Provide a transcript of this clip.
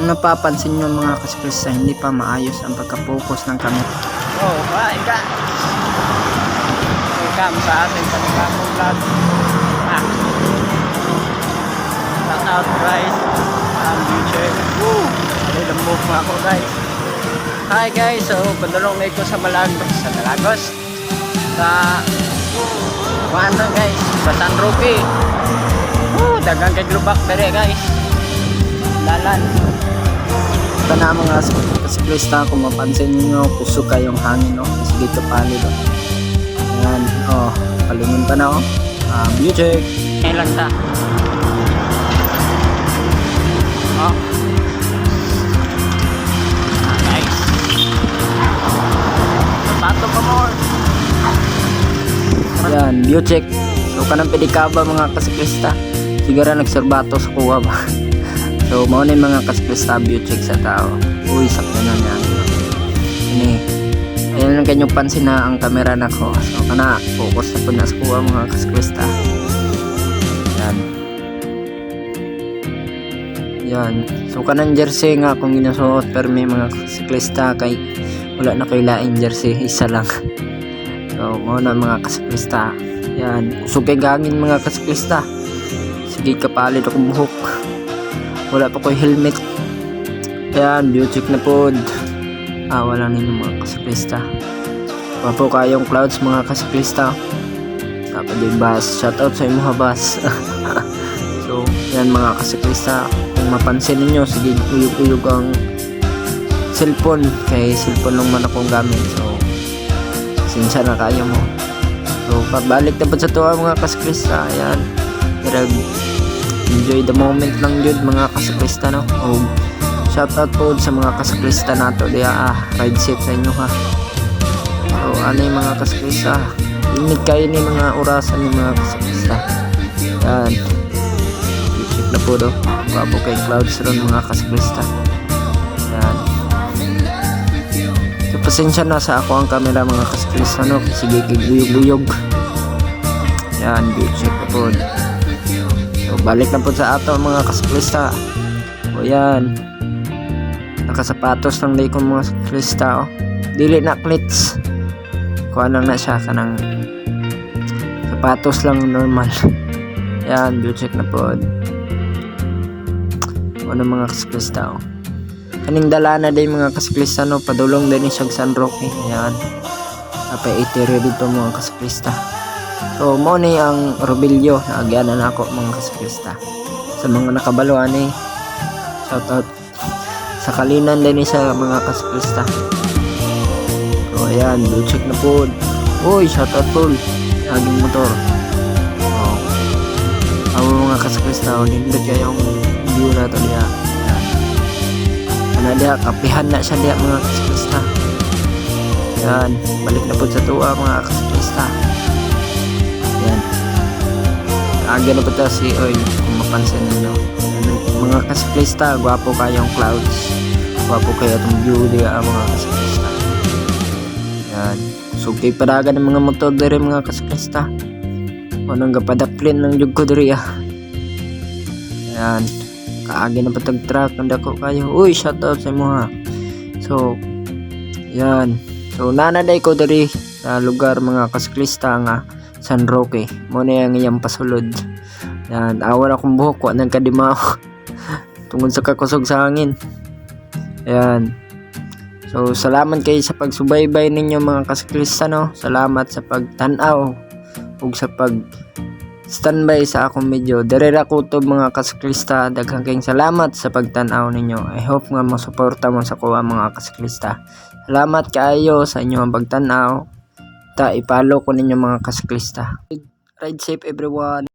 Kung napapansin nyo mga kasiklista, hindi pa maayos ang pagka-focus ng camera. Oh, hi guys! Welcome sa ating panibagong vlog. Shout out guys, ang future. Woo! Alilambog mo ako guys. Hi guys, so padulong na ito sa Malagos, sa Malagos. Sa Wanda guys, sa San Roque. Woo! Dagang kay Glubak dere guys. Dalan. Ito na mga kasiklista, kung mapansin nyo, kusog kayong hangin, no? Kasi dito pali, no? Ayan, oh, palungan pa na, oh. View check. Ngayon lang ta. Oh. Nice. Sapato pa more. Ayan, view check. So, kanang pedikaba mga kasiklista. Siguro nagserbato sa kuha ba? So, mauna yung mga kasiklista view check sa tao. Uy, sakto na niya. Ini. Ayan lang kanyang pansin na ang camera na ko. So, kana, focus na po na sa kuha mga kasiklista. Yan. Yan. So, kanang jersey nga kung ginasuot, pero may mga kasiklista kay wala na kayo laing jersey. Isa lang. So, mauna mga kasiklista. Yan. Usog kay gangin mga kasiklista. Sige, kapalit akong buhok. Wala pa ko helmet. Ayan, view check na po. Wala ninyo mga kasiklista. Wapo kayong clouds mga kasiklista. Dapat din bus. Shoutout sa imuha bus. So, yan mga kasiklista. Kung mapansin ninyo, sige, uyog-uyog ang cellphone. Kay cellphone lang man akong gamit. So, sinsya na kayo mo. So, pabalik na po sa tuwa mga kasiklista. Ayan. Enjoy the moment lang yun mga kasiklista, no? O, shoutout po sa mga kasiklista nato diya. Ride safe sa inyo ha. So ano yung mga kasiklista, init kayo ni mga orasan ng mga kasiklista. Yan, check na po do. Wapo kay clouds ron mga kasiklista. Yan. So pasensya na sa ako ang camera mga kasiklista, no? Sige, kiguyog-guyog. Yan, check na po. So, balik na po sa ato mga kasiklista. O yan, nakasapatos lang day kong mga kasiklista, oh. Dili na klits. Kuha lang na siya kanang sapatos lang normal. Yan, view check na po. Ano mga kasiklista, oh. Kaning dala na day mga kasiklista, no? Padulong din siya San Roque. Yan, napay itiri dito mga kasiklista. So, mo ni ang Robilio na agyanan ako mga kasiklista. Sa mga nakabaluan eh, shoutout sa Kalinan din sa mga kasiklista. So, ayan, blue check na po. Uy, shoutout po. Aging motor. Oh. Ako mga kasiklista, nindot kayong view na ito niya. Ano diya, kapihan na siya diya mga kasiklista. Ayan, balik na po sa tuwa mga kasiklista. Yan. Agad na po ito si Oil kung mapansin nyo. Mga kasiklista, gwapo kayong clouds. Gwapo kayo itong view diya mga kasiklista. Yan. Sugkay paraga ng mga motor diri mga kasiklista. O nang gapadaplin ng jug ko diri ah. Yan. Kaagi na patag truck ang dako kayo. Uy, shoutout sa mo ha. So, yan. So, nanaday ko diri sa lugar mga kasiklista nga San Roque. Muna yung iyang pasulod. Yan, awan akong buhok, wala nang kadimaw. Tungod sa kakusog sa hangin. Yan. So, salamat kayo sa pagsubaybay ninyo mga kasiklista, no? Salamat sa pagtanaw ug sa pag standby sa akong video. Direra ko to mga kasiklista. Daghang kayong salamat sa pagtanaw ninyo. I hope nga masuporta mo sa kuha mga kasiklista. Salamat kayo sa inyong pagtanaw. Ta ipalo ko ninyo mga kasiklista. Ride safe everyone.